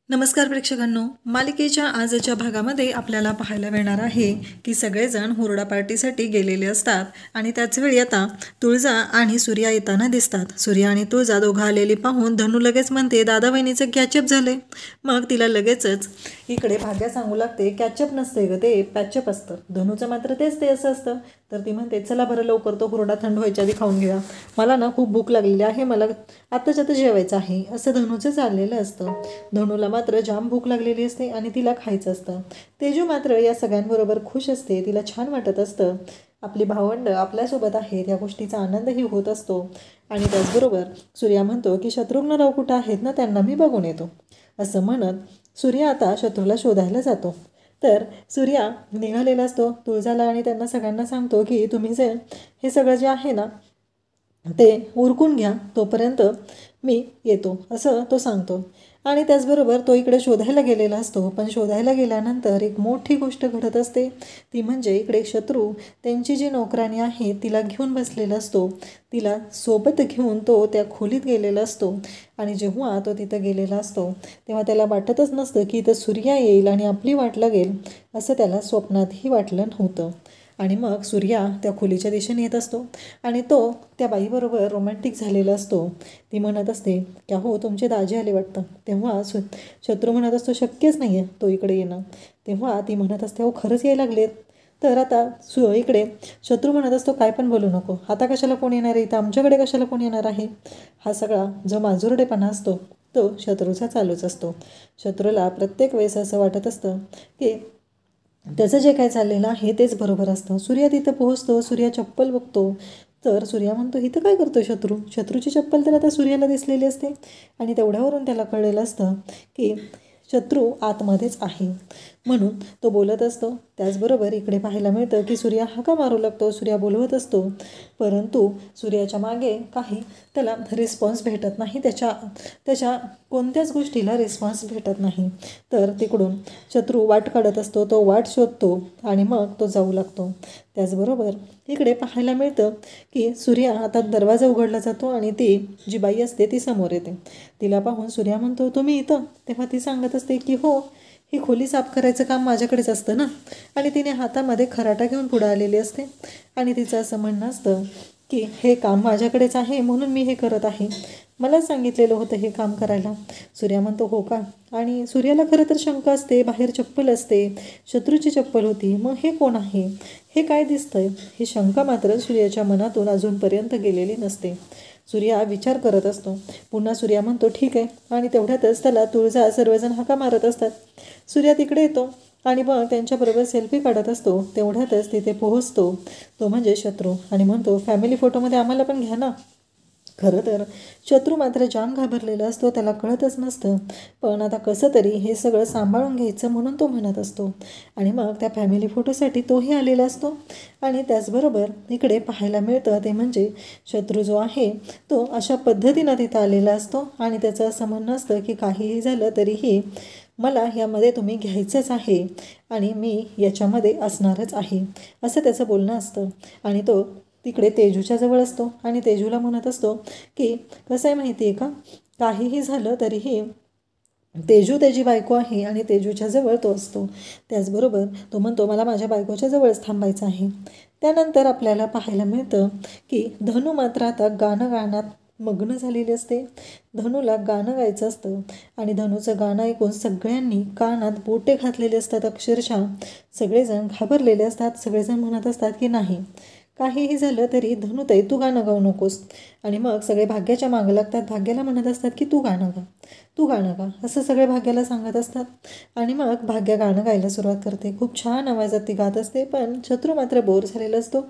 नमस्कार प्रेक्षकांनो, मालिकेच्या आजच्या भागामध्ये आपल्याला पाहायला मिळणार आहे की सगळेजण हुरडा पार्टीसाठी गेलेले असतात आणि त्याच वेळी आता तुळजा आणि सूर्या येताना दिसतात। सूर्या आणि तुळजा दोघं आलेली पाहून धनू लगेच म्हणते, दादा वहिनीचं कॅचअप झाले। मग तिला लगेचच इकडे भाग्या सांगू लागते, कॅचअप नसते ग, ते पॅचअप असतं। धनूचं मात्र तेच असं असतं। तर ती म्हणते, चला बरं लवकर तो हुरडा थंड व्हायच्या आधी खाऊन घेऊया, मला ना खूप भूक लागलेली आहे, मला आत्ताच्या आत्ता जेवायचं आहे, असं धनूचं चाललेलं असतं। धनूला मात्र जाम भूक लागलेली असते आणि तिला खायचं असतं। तेजू मात्र या सगळ्यांबरोबर खुश असते, तिला छान वाटत असतं, आपली भावंड आपल्यासोबत आहेत, या गोष्टीचा आनंदही होत असतो। आणि त्याचबरोबर सूर्या म्हणतो की शत्रुघ्नराव कुठं आहेत ना, त्यांना मी बघून येतो। असं म्हणत सूर्या आता शत्रूला शोधायला जातो। तर सूर्या निघालेला असतो, तुळजाला आणि त्यांना सगळ्यांना सांगतो की तुम्ही जे हे सगळं जे आहे ना ते उरकून घ्या, तोपर्यंत मी येतो, असं तो सांगतो। आणि त्याचबरोबर तो इकडे शोधायला गेलेला असतो, पण शोधायला गेल्यानंतर एक मोठी गोष्ट घडत असते, ती म्हणजे इकडे शत्रू त्यांची जी नोकराणी आहे तिला घेऊन बसलेला असतो। तिला सोबत घेऊन तो त्या खोलीत गेलेला असतो आणि जेव्हा तो तिथं गेलेला असतो तेव्हा त्याला वाटतच नसतं की इथं सूर्या येईल आणि आपली वाट लागेल, असं त्याला स्वप्नातही वाटलं नव्हतं। आणि मग सूर्या त्या खोलीच्या दिशेने येत असतो आणि तो त्या बाईबरोबर रोमॅन्टिक झालेला असतो। ती म्हणत असते, क्या हो तुमचे दाजी आले वाटतं। तेव्हा शत्रू म्हणत असतो, शक्यच नाही आहे तो इकडे येणं। तेव्हा ती म्हणत असते, हो खरंच यायला लागलेत। तर आता इकडे शत्रू म्हणत असतो, काय पण बोलू नको, आता कशाला कोण येणार आहे, तर आमच्याकडे कशाला कोण येणार आहे। हा सगळा जो माजुरडेपणा असतो तो शत्रूचा चालूच असतो। शत्रूला प्रत्येक वेळेस असं वाटत असतं की त्याचं जे काय चाललेलं आहे तेच बरोबर असतं। सूर्या तिथं पोहोचतो, सूर्या चप्पल बघतो, तर सूर्या म्हणतो, इथं काय करतो शत्रूची चप्पल तर आता सूर्याला दिसलेली असते आणि तेवढ्यावरून त्याला कळलेलं असतं की शत्रू आतमध्येच आहे, म्हणून तो बोलत असतो। त्याचबरोबर इकडे पाहायला मिळतं की सूर्या हाका मारू लागतो, सूर्या बोलवत असतो, परंतु सूर्याच्या मागे काही त्याला रिस्पॉन्स भेटत नाही, त्याच्या कोणत्याच गोष्टीला रिस्पॉन्स भेटत नाही। तर तिकडून शत्रू वाट काढत असतो, तो वाट शोधतो आणि मग तो जाऊ लागतो। त्याचबरोबर इकडे पाहायला मिळतं की सूर्या आता दरवाजा उघडला जातो आणि ती जी बाई असते ती समोर येते। तिला पाहून सूर्या म्हणतो, तुम्ही इथं? तेव्हा ती सांगत असते की हो, ही खोली साफ करायचं काम माझ्याकडेच असतं ना। आणि तिने हातामध्ये खराटा घेऊन पुढे आलेली असते आणि तिचं असं म्हणणं असतं की हे काम माझ्याकडेच आहे म्हणून मी हे करत आहे, मला सांगितलेलं होतं हे काम करायला। सूर्या म्हणतो, हो का? आणि सूर्याला खरं तर शंका असते, बाहेर चप्पल असते, शत्रूची चप्पल होती, मग हे कोण आहे, हे काय दिसतंय, ही शंका मात्र सूर्याच्या मनातून अजूनपर्यंत गेलेली नसते। सूर्या विचार करत असतो। पुन्हा सूर्या म्हणतो, ठीक आहे। आणि तेवढ्यातच त्याला तुळजा सर्वजण हाका मारत असतात। सूर्या तिकडे येतो आणि मग त्यांच्याबरोबर सेल्फी काढत असतो। तेवढ्यातच तिथे पोहोचतो तो म्हणजे शत्रू आणि म्हणतो, फॅमिली फोटोमध्ये आम्हाला पण घ्या ना। खरं तर शत्रू मात्र जाम घाबरलेला असतो, त्याला कळतच नसतं, पण आता कसं तरी हे सगळं सांभाळून घ्यायचं म्हणून तो म्हणत असतो। आणि मग त्या फॅमिली फोटोसाठी तोही आलेला असतो। आणि त्याचबरोबर इकडे पाहायला मिळतं ते म्हणजे शत्रू जो आहे तो अशा पद्धतीनं तिथं आलेला असतो आणि त्याचं असं म्हणणं असतं की काहीही झालं तरीही मला यामध्ये तुम्ही घ्यायचंच आहे आणि मी याच्यामध्ये असणारच आहे, असं त्याचं बोलणं असतं। आणि तो तिकडे तेजूच्या जवळ असतो आणि तेजूला म्हणत असतो की कसं आहे माहिती आहे का, काहीही झालं तरीही तेजू त्याची बायको आहे आणि तेजूच्या जवळ तो असतो। त्याचबरोबर तो म्हणतो, मला माझ्या बायकोच्या जवळच थांबायचं आहे। त्यानंतर आपल्याला पाहायला मिळतं की धनू मात्र आता गाणं गाण्यात मग्न झालेली असते। धनूला गाणं गायचं असतं आणि धनूचं गाणं ऐकून सगळ्यांनी कानात बोटे घातलेले असतात, अक्षरशः सगळेजण घाबरलेले असतात। सगळेजण म्हणत असतात की नाही, काहीही झालं तरी धनुताई तू गाणं गाऊ नकोस। आणि मग सगळे भाग्याच्या मागं लागतात, भाग्याला म्हणत असतात की तू गाणं गा, तू गाणं गा, असं सगळे भाग्याला सांगत असतात। आणि मग भाग्या गाणं गायला सुरुवात करते, खूप छान आवाजात ती गात असते। पण शत्रू मात्र बोर झालेला असतो,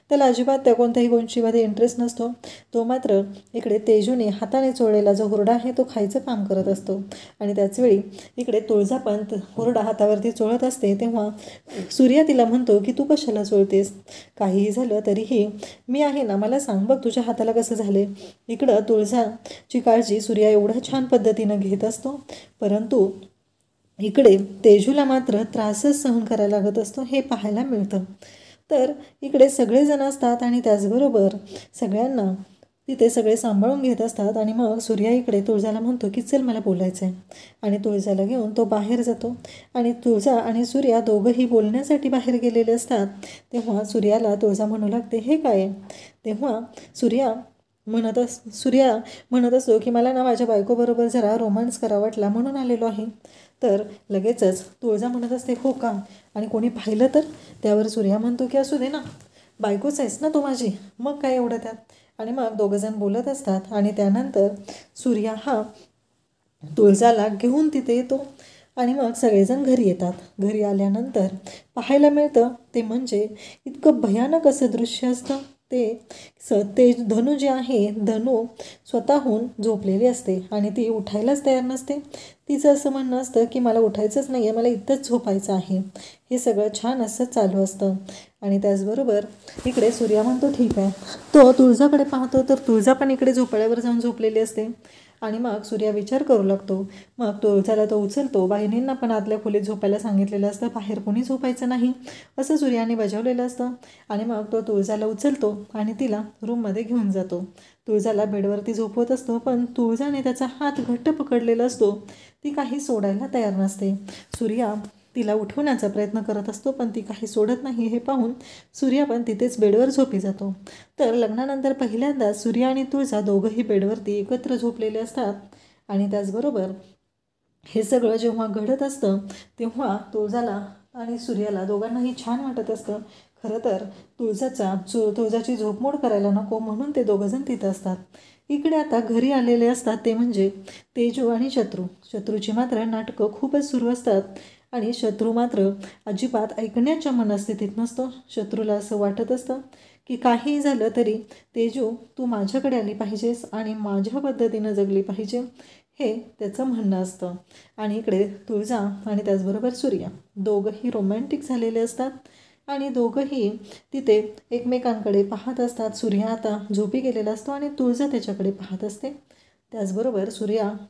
त्याला अजिबात त्या कोणत्याही गोष्टीमध्ये इंटरेस्ट नसतो। तो मात्र इकडे तेजूने हाताने चोळलेला जो हुरडा आहे तो खायचं काम करत असतो। आणि त्याचवेळी इकडे तुळजा पण हुरडा हातावरती चोळत असते। तेव्हा सूर्या तिला म्हणतो की तू कशाला चोळतेस, काहीही झालं तरीही मी आहे ना, मला सांग बघ तुझ्या हाताला कसं झाले। इकडं तुळजाची काळजी सूर्या एवढ्या छान पद्धतीनं घेत असतो, परंतु इकडे तेजूला मात्र त्रासच सहन करायला लागत असतो, हे पाहायला मिळतं। तर इकडे सगळेजण असतात आणि त्याचबरोबर सगळ्यांना तिथे सगळे सांभाळून घेत असतात आणि मग सूर्या इकडे तुळजाला म्हणतो की चल मला बोलायचं आहे आणि तुळजाला घेऊन तो बाहेर जातो आणि तुळजा आणि सूर्या दोघंही बोलण्यासाठी बाहेर गेलेले असतात. तेव्हा सूर्याला तुळजा म्हणू लागते हे काय आहे. तेव्हा सूर्या म्हणत असतो की मला ना माझ्या बायकोबरोबर जरा रोमांस करावा वाटला म्हणून आलेलो आहे. तर लगेचच तुळजा म्हणत असते हो का आणि कोणी पाहिलं तर. त्यावर सूर्या म्हणतो की असू दे ना, बायकोच आहेस ना तू माझी, मग काय एवढं त्यात. आणि मग दोघंजण बोलत असतात आणि त्यानंतर सूर्या हा तुळजाला घेऊन तिथे येतो आणि मग सगळेजण घरी येतात. घरी आल्यानंतर पाहायला मिळतं ते म्हणजे इतकं भयानक असं दृश्य असतं. ते धनु जे आहे, धनु स्वतःहून झोपलेली असते आणि ती उठायलाच तयार नसते. तिचं असं म्हणणं असतं की मला उठायचंच नाही आहे, मला इथंच झोपायचं आहे. हे सगळं छान असं चालू असतं आणि त्याचबरोबर इकडे सूर्या म्हणतो ठीक आहे. तो तुळजाकडे पाहतो तर तुळजा पण इकडे झोपाळ्यावर जाऊन झोपलेली असते आणि मग सूर्या विचार करू लागतो. मग तुळजाला तो उचलतो. बहिणींना पण आतल्या खोलीत झोपायला सांगितलेलं असतं, बाहेर कोणी झोपायचं नाही असं सूर्याने बजावलेलं असतं. आणि मग तो तुळजाला उचलतो आणि तिला रूममध्ये घेऊन जातो. तुळजाला बेडवरती झोपवत असतो पण तुळजाने त्याचा हात घट्ट पकडलेला असतो. ती काही सोडायला तयार नसते. सूर्या तिला उठवण्याचा प्रयत्न करत असतो पण ती काही सोडत नाही. हे पाहून सूर्या पण तिथेच बेडवर झोपी जातो. तर लग्नानंतर पहिल्यांदा सूर्या आणि तुळजा दोघंही बेडवरती एकत्र झोपलेले असतात आणि त्याचबरोबर हे सगळं जेव्हा घडत असतं तेव्हा तुळजाला आणि सूर्याला दोघांनाही छान वाटत असतं. खरं तर तुळजाची झोपमोड करायला नको म्हणून ते दोघंजण तिथं असतात. इकडे आता घरी आलेले असतात ते म्हणजे तेजू आणि शत्रूची मात्र नाटकं खूपच सुरू असतात आणि शत्रू मात्र अजिबात ऐकण्याच्या मनस्थितीत नसतो. शत्रूला असं वाटत असतं की काहीही झालं तरी तेजू तू माझ्याकडे आली पाहिजेस आणि माझ्या पद्धतीनं जगली पाहिजे, हे त्याचं म्हणणं असतं. आणि इकडे तुळजा आणि त्याचबरोबर सूर्या दोघंही रोमॅन्टिक झालेले असतात आणि दोघंही तिथे एकमेकांकडे पाहत असतात. सूर्या आता झोपी गेलेला असतो आणि तुळजा त्याच्याकडे पाहत असते. त्याचबरोबर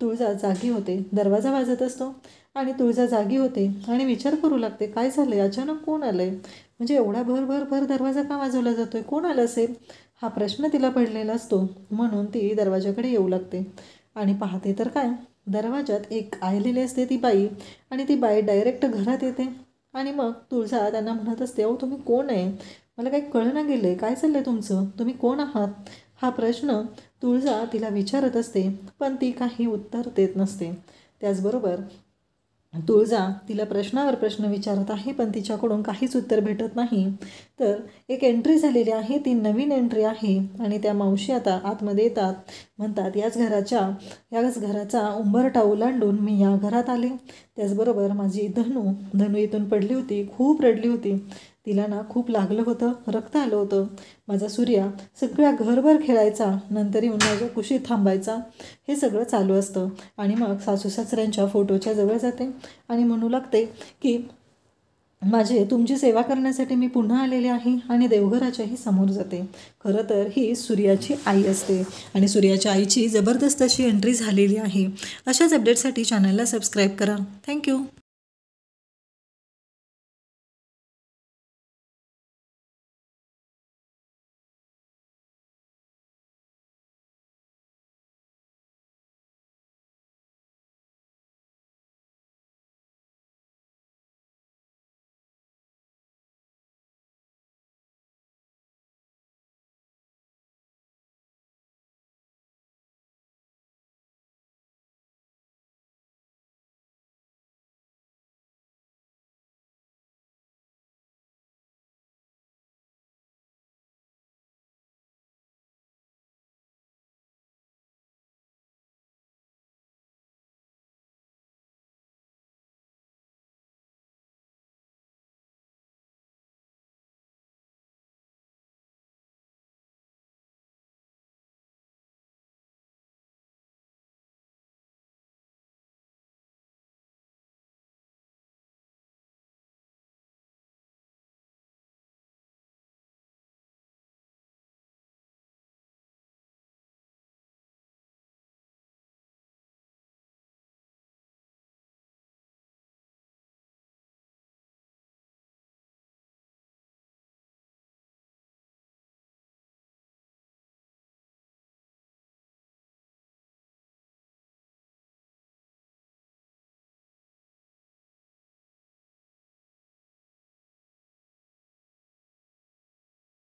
तुळजा जागी होते. दरवाजा वाजत असतो आणि तुळजा जागी होते आणि विचार करू लागते काय झालं आहे, अचानक कोण आलं आहे, म्हणजे एवढा भर दरवाजा का वाजवला जातो आहे, कोण आलं असेल हा प्रश्न तिला पडलेला असतो. म्हणून ती दरवाजाकडे येऊ लागते आणि पाहते तर काय, दरवाजात एक आलेली असते ती बाई आणि ती बाई डायरेक्ट घरात येते. आणि मग तुळजा त्यांना म्हणत असते अहो तुम्ही कोण आहे, मला काही कळलं गेलं आहे, काय चाललं आहे तुमचं, तुम्ही कोण आहात. हा प्रश्न तुळजा तिला विचारत असते पण ती काही उत्तर देत नसते. त्याचबरोबर तुळजा तिला प्रश्नावर प्रश्न विचारत आहे पण तिच्याकडून काहीच उत्तर भेटत नाही. तर एक एंट्री झालेली आहे, ती नवीन एंट्री आहे आणि त्या मावशी आता आतमध्ये येतात. म्हणतात याच घराचा उंबरठा ओलांडून मी या घरात आले. त्याचबरोबर माझी धनु इथून पडली होती, खूप रडली होती, तिला ना खूप लागलं होतं, रक्त आलं होतं. माझा सूर्या सगळ्या घरभर खेळायचा, नंतर येऊन माझ्या कुशीत थांबायचा. हे सगळं चालू असतं आणि मग सासू सासऱ्यांच्या फोटोच्या जवळ जाते आणि म्हणू लागते की तुमची सेवा करण्यासाठी मी पुन्हा आलेले आहे आणि देवघराच्याही समोर जाते. खरं तर ही सूर्याची आई असते आणि सूर्याच्या आईची जबरदस्त अशी एंट्री झालेली आहे. अशाच अपडेटसाठी चॅनलला सबस्क्राईब करा. थँक्यू.